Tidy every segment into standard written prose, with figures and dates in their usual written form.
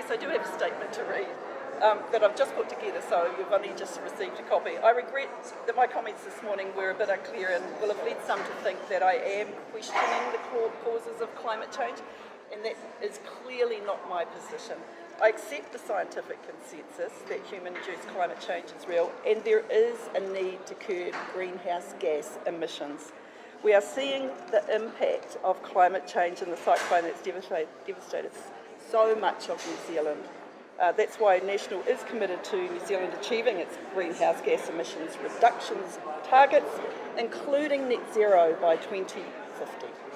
Yes, I do have a statement to read that I've just put together, so you've only just received a copy. I regret that my comments this morning were a bit unclear and will have led some to think that I am questioning the causes of climate change, and that is clearly not my position. I accept the scientific consensus that human-induced climate change is real, and there is a need to curb greenhouse gas emissions. We are seeing the impact of climate change in the cyclone that's devastated so much of New Zealand. That's why National is committed to New Zealand achieving its greenhouse gas emissions reductions targets, including net zero by 2050.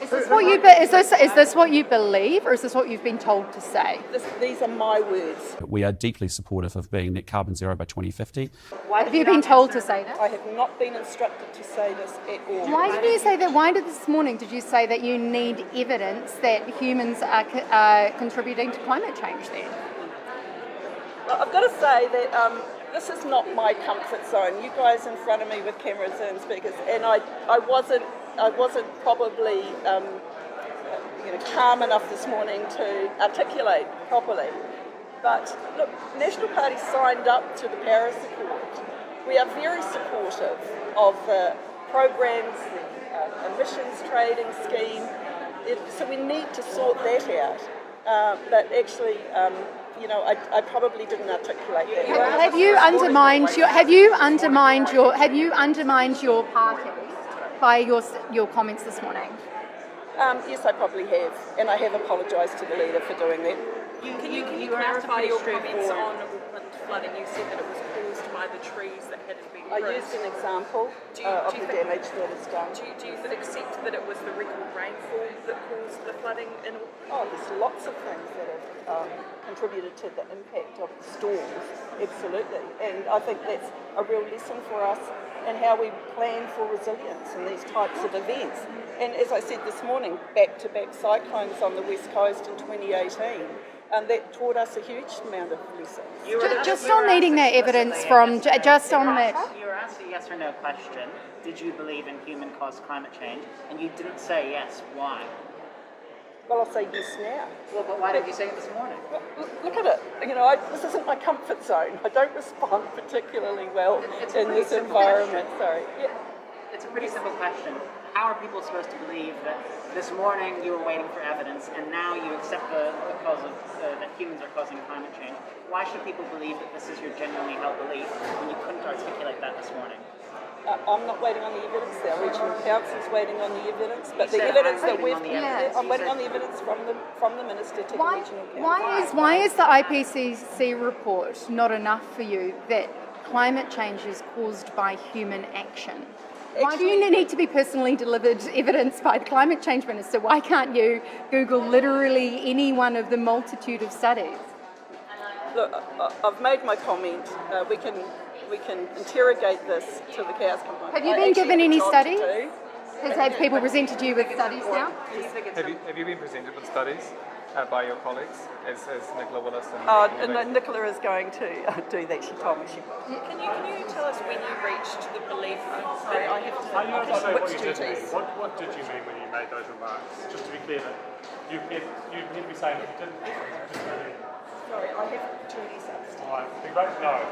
Is this what you believe, or is this what you've been told to say? These are my words. We are deeply supportive of being net carbon zero by 2050. Have you been told to say that? I have not been instructed to say this at all. Why did you say that? Why did this morning did you say that you need evidence that humans are contributing to climate change then? Well, I've got to say that this is not my comfort zone. You guys in front of me with cameras and speakers, and I wasn't probably calm enough this morning to articulate properly. But look, National Party signed up to the Paris Accord. We are very supportive of the programs, the emissions trading scheme. So we need to sort that out. But actually, I probably didn't articulate that. Have you undermined your party by your comments this morning? Yes, I probably have, and I have apologised to the leader for doing that. Can you clarify your comments on Auckland flooding? You said that it was caused by the trees that hadn't been I pruned. used an example of the damage that is done. Do you accept that it was the record rainfall that caused the flooding in Auckland? Oh, there's lots of things that have contributed to the impact of the storms, absolutely. And I think that's a real lesson for us in how we plan for resilience in these types of events. And as I said this morning, back-to-back cyclones on the West Coast in 2018, and that taught us a huge amount of lessons. Just on needing that evidence from, just on that. You were asked a yes or no question. Did you believe in human-caused climate change? And you didn't say yes. Why? Well, I'll say yes now. Well, but why did you say it this morning? Look at it. This isn't my comfort zone. I don't respond particularly well in this environment. Sorry. Yeah. It's a pretty simple question. How are people supposed to believe that this morning you were waiting for evidence and now you accept the cause of that humans are causing climate change? Why should people believe that this is your genuinely held belief when you couldn't articulate that this morning? I'm not waiting on the evidence. The Regional Council's waiting on the evidence, but the evidence that we've I'm waiting on the evidence from the Minister to the Regional Council. Why is the IPCC report not enough for you that climate change is caused by human action? Why do you need to be personally delivered evidence by the Climate Change Minister? Why can't you Google literally any one of the multitude of studies? Look, I've made my comment. We can interrogate this till the cows come home. Have you been given any studies? Have people presented you with studies now? Have you been presented with studies by your colleagues, as Nicola Willis and Nicola is going to do that. She told me she would. Can you tell us when you reached the belief? Sorry, I have to switch duties. What did you mean when you made those remarks? Just to be clear, that you need to be saying that you didn't. Sorry, I have duties upstairs. All right, it'd be great to know.